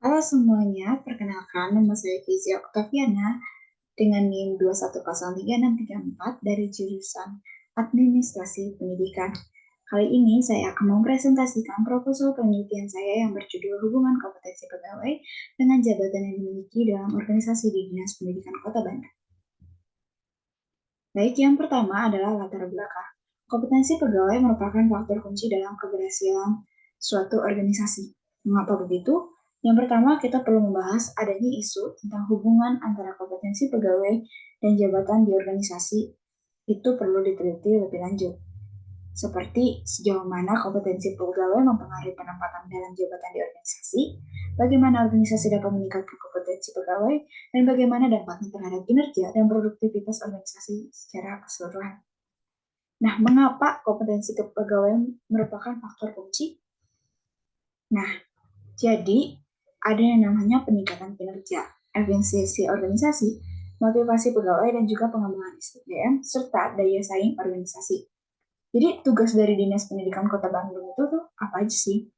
Halo semuanya, perkenalkan nama saya Kezia Oktaviana dengan NIM 2103634 dari jurusan Administrasi Pendidikan. Kali ini saya akan mempresentasikan proposal penelitian saya yang berjudul Hubungan Kompetensi Pegawai dengan Jabatan yang dimiliki dalam organisasi di Dinas Pendidikan Kota Bandung. Baik, yang pertama adalah latar belakang. Kompetensi pegawai merupakan faktor kunci dalam keberhasilan suatu organisasi. Mengapa begitu? Yang pertama, kita perlu membahas adanya isu tentang hubungan antara kompetensi pegawai dan jabatan di organisasi. Itu perlu diteliti lebih lanjut. Seperti sejauh mana kompetensi pegawai mempengaruhi penempatan dalam jabatan di organisasi, bagaimana organisasi dapat meningkatkan kompetensi pegawai, dan bagaimana dampaknya terhadap kinerja dan produktivitas organisasi secara keseluruhan. Nah, mengapa kompetensi kepegawaian merupakan faktor kunci? Nah, jadi ada yang namanya peningkatan kinerja, efisiensi organisasi, motivasi pegawai, dan juga pengembangan SDM, serta daya saing organisasi. Jadi tugas dari Dinas Pendidikan Kota Bandung itu tuh apa aja sih?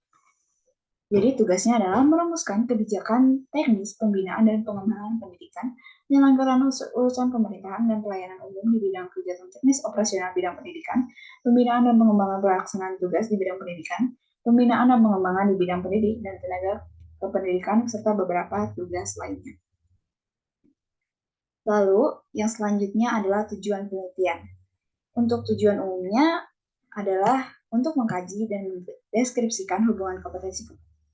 Jadi tugasnya adalah merumuskan kebijakan teknis pembinaan dan pengembangan pendidikan, penyelenggaraan urusan pemerintahan dan pelayanan umum di bidang kegiatan teknis operasional bidang pendidikan, pembinaan dan pengembangan pelaksanaan tugas di bidang pendidikan, pembinaan dan pengembangan di bidang pendidik dan tenaga kependidikan, serta beberapa tugas lainnya. Lalu, yang selanjutnya adalah tujuan penelitian. Untuk tujuan umumnya adalah untuk mengkaji dan mendeskripsikan hubungan kompetensi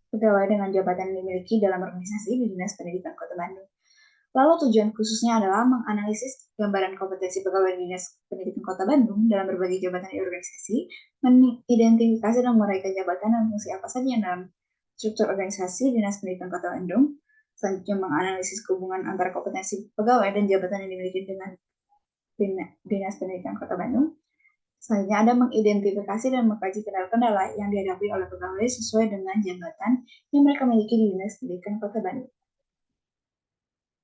pegawai dengan jabatan yang dimiliki dalam organisasi di Dinas Pendidikan Kota Bandung. Lalu tujuan khususnya adalah menganalisis gambaran kompetensi pegawai di Dinas Pendidikan Kota Bandung dalam berbagai jabatan di organisasi, mengidentifikasi dan menguraikan jabatan dan fungsi apa saja yang dalam struktur organisasi Dinas Pendidikan Kota Bandung, selanjutnya menganalisis hubungan antara kompetensi pegawai dan jabatan yang dimiliki dengan Dinas Pendidikan Kota Bandung. Selanjutnya ada mengidentifikasi dan mengkaji kendala-kendala yang dihadapi oleh pegawai sesuai dengan jabatan yang mereka miliki di Dinas Pendidikan Kota Bandung.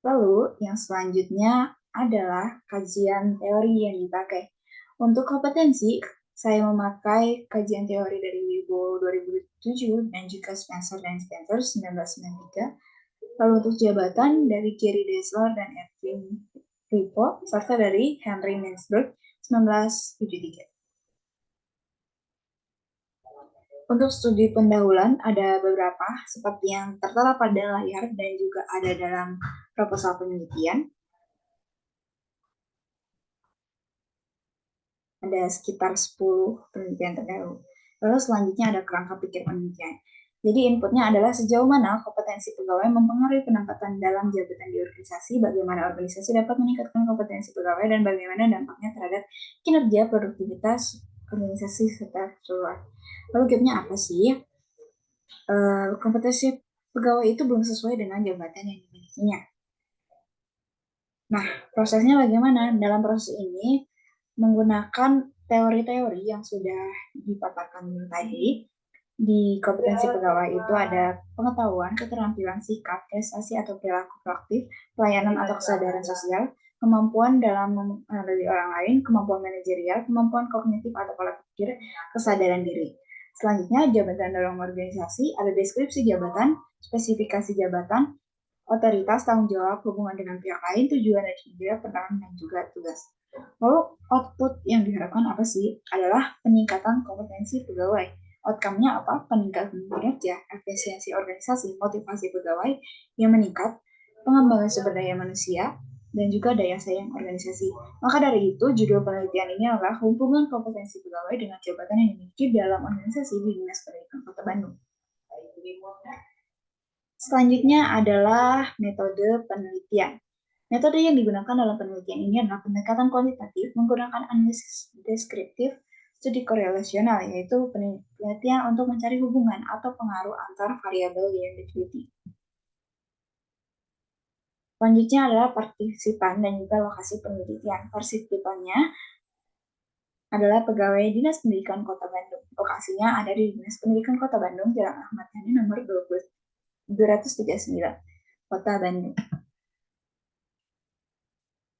Lalu, yang selanjutnya adalah kajian teori yang dipakai. Untuk kompetensi, saya memakai kajian teori dari Wibo 2007 dan juga Spencer dan Spencer 1993. Lalu untuk jabatan dari Jerry Dessler dan Edwin Ripo, serta dari Henry Mintzberg 1973. Untuk studi pendahuluan ada beberapa seperti yang tertera pada layar dan juga ada dalam proposal penelitian. Ada sekitar 10 penelitian terdahulu. Lalu selanjutnya ada kerangka pikir penelitian. Jadi inputnya adalah sejauh mana kompetensi pegawai mempengaruhi penempatan dalam jabatan di organisasi, bagaimana organisasi dapat meningkatkan kompetensi pegawai, dan bagaimana dampaknya terhadap kinerja, produktivitas organisasi serta keseluruhan. Lalu gapnya apa sih? Kompetensi pegawai itu belum sesuai dengan jabatan yang dimilikinya. Nah, prosesnya bagaimana? Dalam proses ini, menggunakan teori-teori yang sudah dipaparkan tadi, di kompetensi pegawai itu ada pengetahuan, keterampilan, sikap, prestasi atau perilaku proaktif, pelayanan atau kesadaran sosial, kemampuan dalam mengenali orang lain, kemampuan manajerial, kemampuan kognitif atau pola pikir, kesadaran diri. Selanjutnya, jabatan dalam organisasi, ada deskripsi jabatan, spesifikasi jabatan, otoritas, tanggung jawab, hubungan dengan pihak lain, tujuan dan juga peran dan juga tugas. Lalu output yang diharapkan apa sih? Adalah peningkatan kompetensi pegawai. Outcome-nya apa? Peningkatan kinerja, efisiensi organisasi, motivasi pegawai yang meningkat, pengembangan sumber daya manusia, dan juga daya saing organisasi. Maka dari itu, judul penelitian ini adalah hubungan kompetensi pegawai dengan jabatan yang dimiliki dalam organisasi di Dinas Pendidikan Kota Bandung. Selanjutnya adalah metode penelitian. Metode yang digunakan dalam penelitian ini adalah pendekatan kualitatif menggunakan analisis deskriptif studi korelasional, yaitu penelitian untuk mencari hubungan atau pengaruh antar variabel yang diteliti. Selanjutnya adalah partisipan dan juga lokasi penelitian. Partisipannya adalah pegawai Dinas Pendidikan Kota Bandung. Lokasinya ada di Dinas Pendidikan Kota Bandung, Jalan Ahmad Yani nomor 239, Kota Bandung.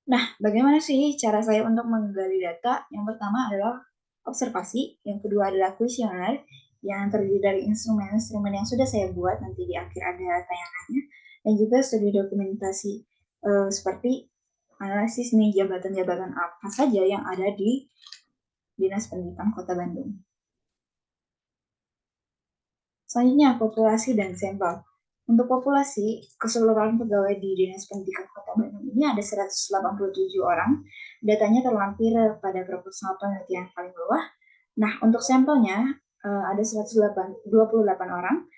Nah, bagaimana sih cara saya untuk menggali data? Yang pertama adalah observasi, yang kedua adalah kuesioner, yang terdiri dari instrumen-instrumen yang sudah saya buat, nanti di akhir ada tayangannya, dan juga studi dokumentasi seperti analisis nih jabatan-jabatan apa saja yang ada di Dinas Pendidikan Kota Bandung. Selanjutnya, populasi dan sampel. Untuk populasi, keseluruhan pegawai di Dinas Pendidikan Kota Bandung ini ada 187 orang. Datanya terlampir pada proporsional penelitian paling bawah. Nah, untuk sampelnya ada 128 orang.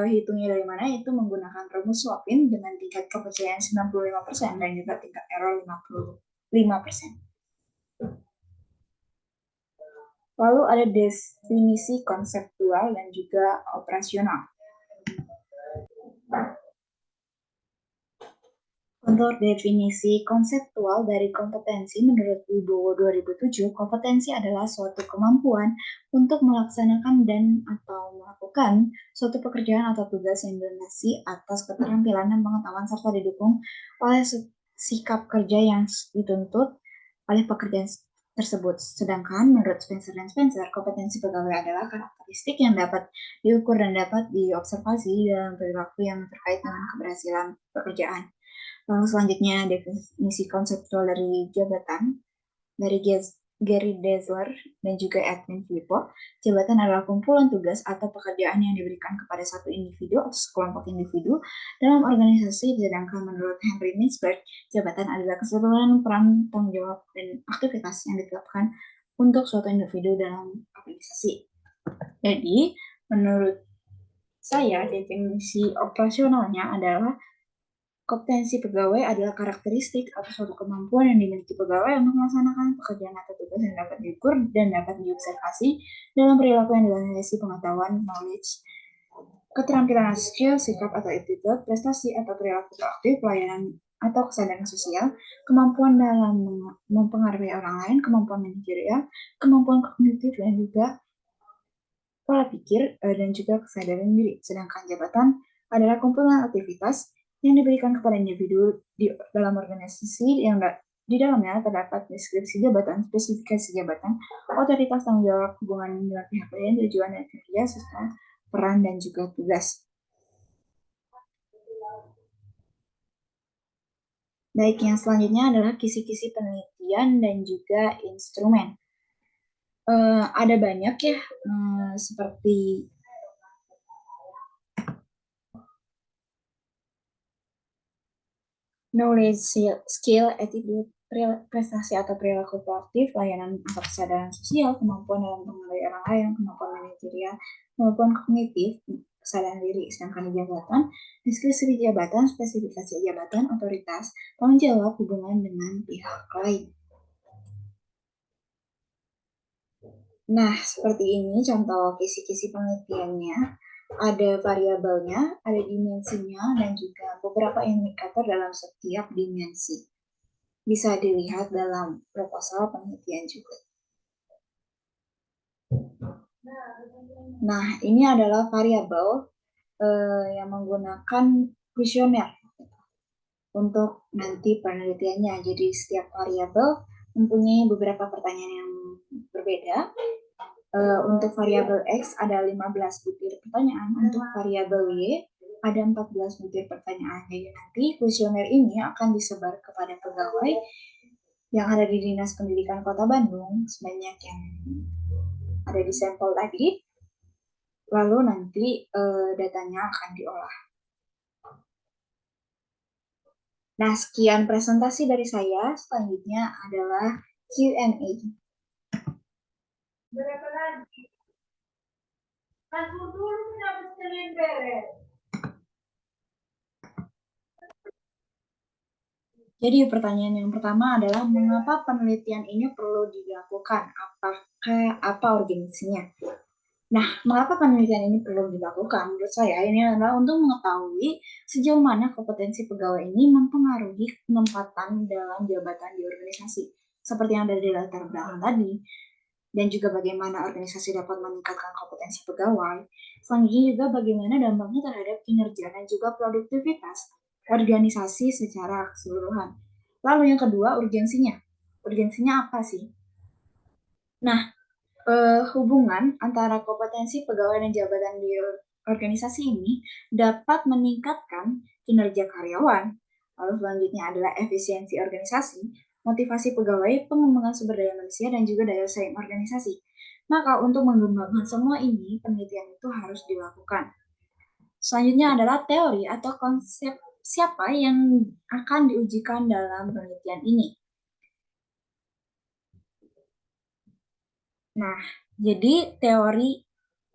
Hitungnya dari mana? Itu menggunakan rumus Swaffham dengan tingkat kepercayaan 95% dan juga tingkat error 55%. Lalu ada definisi konseptual dan juga operasional. Untuk definisi konseptual dari kompetensi menurut Wibowo 2007, kompetensi adalah suatu kemampuan untuk melaksanakan dan atau melakukan suatu pekerjaan atau tugas yang didasari atas keterampilan dan pengetahuan serta didukung oleh sikap kerja yang dituntut oleh pekerjaan tersebut. Sedangkan menurut Spencer dan Spencer, kompetensi pegawai adalah karakteristik yang dapat diukur dan dapat diobservasi dalam perilaku yang terkait dengan keberhasilan pekerjaan. Lalu selanjutnya definisi konseptual dari jabatan dari Gary Dessler dan juga Edwin Filippo. Jabatan adalah kumpulan tugas atau pekerjaan yang diberikan kepada satu individu atau sekelompok individu dalam organisasi, sedangkan menurut Henry Mintzberg, jabatan adalah keseluruhan peran, tanggung jawab, dan aktivitas yang ditetapkan untuk suatu individu dalam organisasi. Jadi, menurut saya, definisi operasionalnya adalah kompetensi pegawai adalah karakteristik atau suatu kemampuan yang dimiliki pegawai untuk melaksanakan pekerjaan atau tugas yang dapat diukur dan dapat diobservasi dalam perilaku yang dilandasi pengetahuan, knowledge, keterampilan skill, sikap atau attitude, prestasi atau perilaku proaktif, pelayanan atau kesadaran sosial, kemampuan dalam mempengaruhi orang lain, kemampuan manajerial, kemampuan kognitif, dan juga pola pikir dan juga kesadaran diri. Sedangkan jabatan adalah kumpulan aktivitas yang diberikan kepada individu dalam organisasi yang di dalamnya terdapat deskripsi jabatan, spesifikasi jabatan, otoritas, tanggung jawab, hubungan dengan pihak lain, tujuan dan kerja, serta peran dan juga tugas. Baik, yang selanjutnya adalah kisi-kisi penelitian dan juga instrumen. Ada banyak ya, seperti knowledge, skill, attitude, prestasi atau perilaku proaktif, layanan atau kesadaran sosial, kemampuan dalam mengenali orang lain, kemampuan manajerial, kemampuan kognitif, kesadaran diri. Sedangkan di jabatan, deskripsi jabatan, spesifikasi jabatan, otoritas, tanggung jawab, hubungan dengan pihak lain. Nah, seperti ini contoh kisi-kisi penelitiannya. Ada variabelnya, ada dimensinya, dan juga beberapa indikator dalam setiap dimensi. Bisa dilihat dalam proposal penelitian juga. Nah, ini adalah variabel yang menggunakan kuesioner untuk nanti penelitiannya. Jadi setiap variabel mempunyai beberapa pertanyaan yang berbeda. Untuk variabel X ada 15 butir pertanyaan, untuk variabel Y ada 14 butir pertanyaan. Jadi nanti kuesioner ini akan disebar kepada pegawai yang ada di Dinas Pendidikan Kota Bandung sebanyak yang ada di sampel tadi, lalu nanti datanya akan diolah. Nah, sekian presentasi dari saya. Selanjutnya adalah Q&A. Berapa lagi? Aku dulu kenapa sekalian beres? Jadi pertanyaan yang pertama adalah mengapa penelitian ini perlu dilakukan? Apa urgensinya? Nah, mengapa penelitian ini perlu dilakukan? Menurut saya ini adalah untuk mengetahui sejauh mana kompetensi pegawai ini mempengaruhi penempatan dalam jabatan di organisasi, seperti yang ada di latar belakang tadi, dan juga bagaimana organisasi dapat meningkatkan kompetensi pegawai. Selanjutnya juga bagaimana dampaknya terhadap kinerja dan juga produktivitas organisasi secara keseluruhan. Lalu yang kedua, urgensinya. Urgensinya apa sih? Nah, Hubungan antara kompetensi pegawai dan jabatan di organisasi ini dapat meningkatkan kinerja karyawan. Lalu selanjutnya adalah efisiensi organisasi, motivasi pegawai, pengembangan sumber daya manusia, dan juga daya saing organisasi. Maka untuk mengembangkan semua ini, penelitian itu harus dilakukan. Selanjutnya adalah teori atau konsep siapa yang akan diujikan dalam penelitian ini. Nah, jadi teori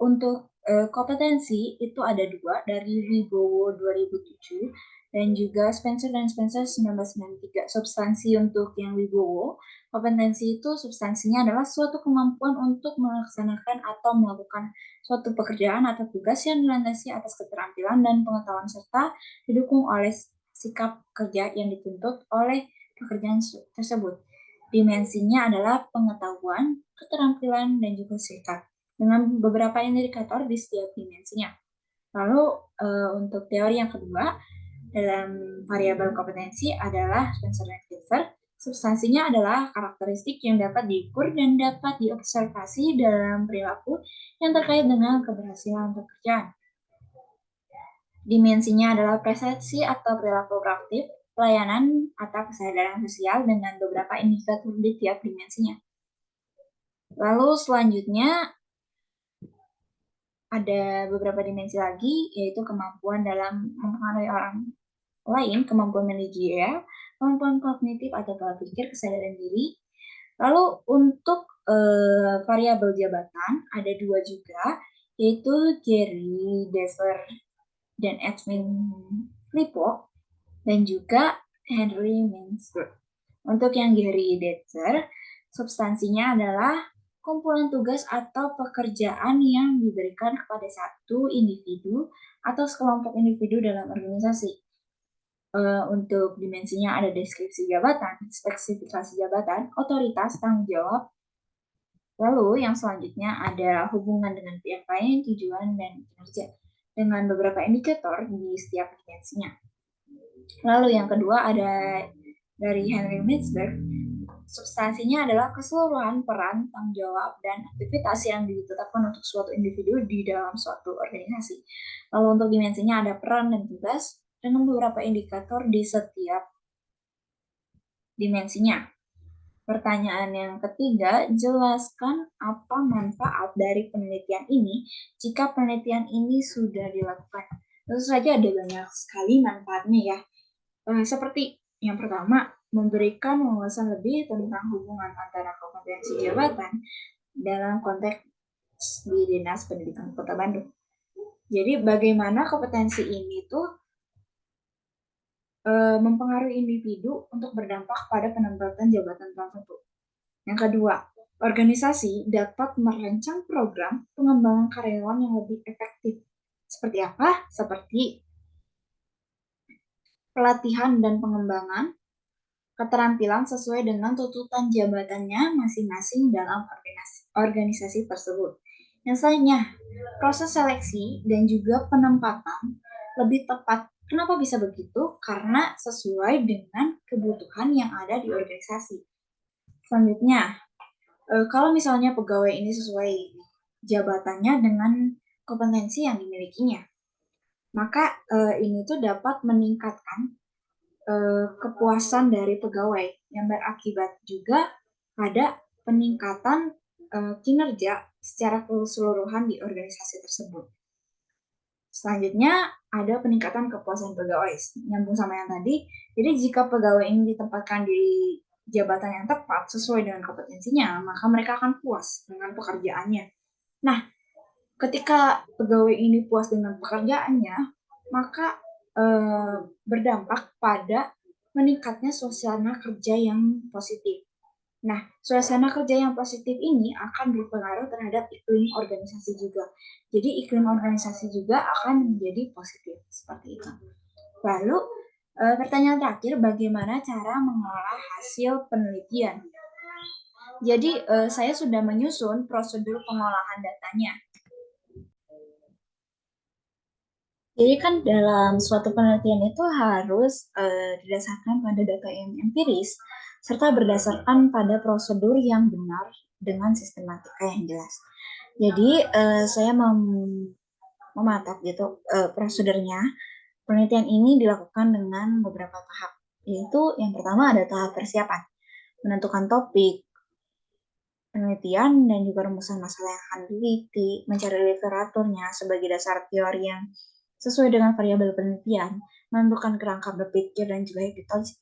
untuk kompetensi itu ada dua, dari Wibowo 2007 dan juga Spencer dan Spencer 1993. Substansi untuk yang Wibowo, kompetensi itu substansinya adalah suatu kemampuan untuk melaksanakan atau melakukan suatu pekerjaan atau tugas yang dilandasi atas keterampilan dan pengetahuan serta didukung oleh sikap kerja yang dituntut oleh pekerjaan tersebut. Dimensinya adalah pengetahuan, keterampilan, dan juga sikap, dengan beberapa indikator di setiap dimensinya. Lalu untuk teori yang kedua, dalam variabel kompetensi adalah Spencer dan Clifford. Substansinya adalah karakteristik yang dapat diukur dan dapat diobservasi dalam perilaku yang terkait dengan keberhasilan pekerjaan. Dimensinya adalah persepsi atau perilaku proaktif, pelayanan atau kesadaran sosial dengan beberapa indikator di tiap dimensinya. Lalu selanjutnya ada beberapa dimensi lagi, yaitu kemampuan dalam mempengaruhi orang lain, kemampuan manajerial, kemampuan kognitif atau pola pikir, kesadaran diri. Lalu untuk variabel jabatan ada dua juga, yaitu Gary Dever dan Edwin Lippo, dan juga Henry Mintzberg. Untuk yang Gary Dever, substansinya adalah kumpulan tugas atau pekerjaan yang diberikan kepada satu individu atau sekelompok individu dalam organisasi. Untuk dimensinya ada deskripsi jabatan, spesifikasi jabatan, otoritas, tanggung jawab. Lalu yang selanjutnya ada hubungan dengan pihak lain, tujuan, dan kinerja dengan beberapa indikator di setiap dimensinya. Lalu yang kedua ada dari Henry Mintzberg. Substansinya adalah keseluruhan peran, tanggung jawab, dan aktivitas yang ditetapkan untuk suatu individu di dalam suatu organisasi. Lalu untuk dimensinya ada peran dan tugas dengan beberapa indikator di setiap dimensinya. Pertanyaan yang ketiga, jelaskan apa manfaat dari penelitian ini jika penelitian ini sudah dilakukan. Tentu saja ada banyak sekali manfaatnya ya. Seperti yang pertama, memberikan wawasan lebih tentang hubungan antara kompetensi jabatan dalam konteks di Dinas Pendidikan Kota Bandung. Jadi bagaimana kompetensi ini tuh mempengaruhi individu untuk berdampak pada penempatan jabatan tertentu. Yang kedua, organisasi dapat merancang program pengembangan karyawan yang lebih efektif. Seperti apa? Seperti pelatihan dan pengembangan keterampilan sesuai dengan tuntutan jabatannya masing-masing dalam organisasi tersebut. Yang selanjutnya, proses seleksi dan juga penempatan lebih tepat. Kenapa bisa begitu? Karena sesuai dengan kebutuhan yang ada di organisasi. Selanjutnya, kalau misalnya pegawai ini sesuai jabatannya dengan kompetensi yang dimilikinya, maka ini tuh dapat meningkatkan kepuasan dari pegawai yang berakibat juga pada peningkatan kinerja secara keseluruhan di organisasi tersebut. Selanjutnya ada peningkatan kepuasan pegawai, nyambung sama yang tadi. Jadi jika pegawai ini ditempatkan di jabatan yang tepat sesuai dengan kompetensinya, maka mereka akan puas dengan pekerjaannya. Nah, ketika pegawai ini puas dengan pekerjaannya, maka berdampak pada meningkatnya suasana kerja yang positif. Nah, suasana kerja yang positif ini akan berpengaruh terhadap iklim organisasi juga. Jadi iklim organisasi juga akan menjadi positif seperti itu. Lalu pertanyaan terakhir, bagaimana cara mengolah hasil penelitian? Jadi saya sudah menyusun prosedur pengolahan datanya. Jadi kan dalam suatu penelitian itu harus didasarkan pada data yang empiris, serta berdasarkan pada prosedur yang benar dengan sistematika yang jelas. Jadi saya mematok gitu prosedurnya. Penelitian ini dilakukan dengan beberapa tahap, yaitu yang pertama ada tahap persiapan, menentukan topik penelitian dan juga rumusan masalah yang akan diteliti, mencari literaturnya sebagai dasar teori yang sesuai dengan variabel penelitian, menentukan kerangka berpikir dan juga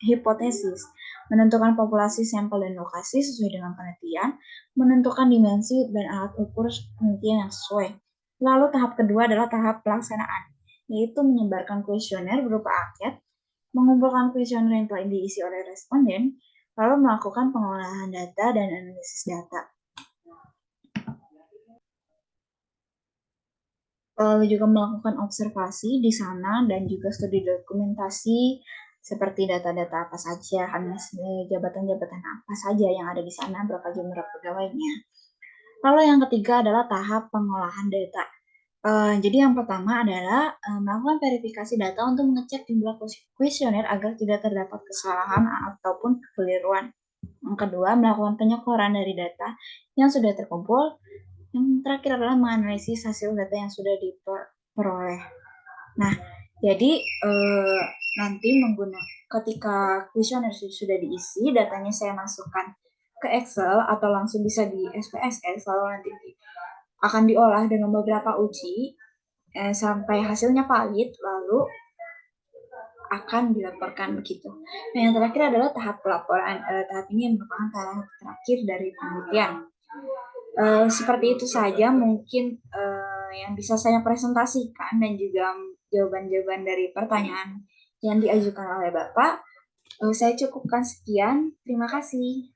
hipotesis, menentukan populasi sampel dan lokasi sesuai dengan penelitian, menentukan dimensi dan alat ukur penelitian yang sesuai. Lalu tahap kedua adalah tahap pelaksanaan, yaitu menyebarkan kuesioner berupa angket, mengumpulkan kuesioner yang telah diisi oleh responden, lalu melakukan pengolahan data dan analisis data. Lalu juga melakukan observasi di sana dan juga studi dokumentasi seperti data-data apa saja, jabatan-jabatan apa saja yang ada di sana, berapa jumlah pegawainya. Lalu yang ketiga adalah tahap pengolahan data. Jadi yang pertama adalah melakukan verifikasi data untuk mengecek jumlah kuesioner agar tidak terdapat kesalahan ataupun kekeliruan. Yang kedua, melakukan penyekoran dari data yang sudah terkumpul. Yang terakhir adalah menganalisis hasil data yang sudah diperoleh. Nah, jadi nanti ketika kuesioner sudah diisi, datanya saya masukkan ke Excel atau langsung bisa di SPSS, lalu nanti akan diolah dengan beberapa uji sampai hasilnya valid, lalu akan dilaporkan begitu. Nah, yang terakhir adalah tahap pelaporan. Tahap ini yang merupakan tahap terakhir dari penelitian. Seperti itu saja mungkin yang bisa saya presentasikan dan juga jawaban-jawaban dari pertanyaan yang diajukan oleh Bapak. Saya cukupkan sekian. Terima kasih.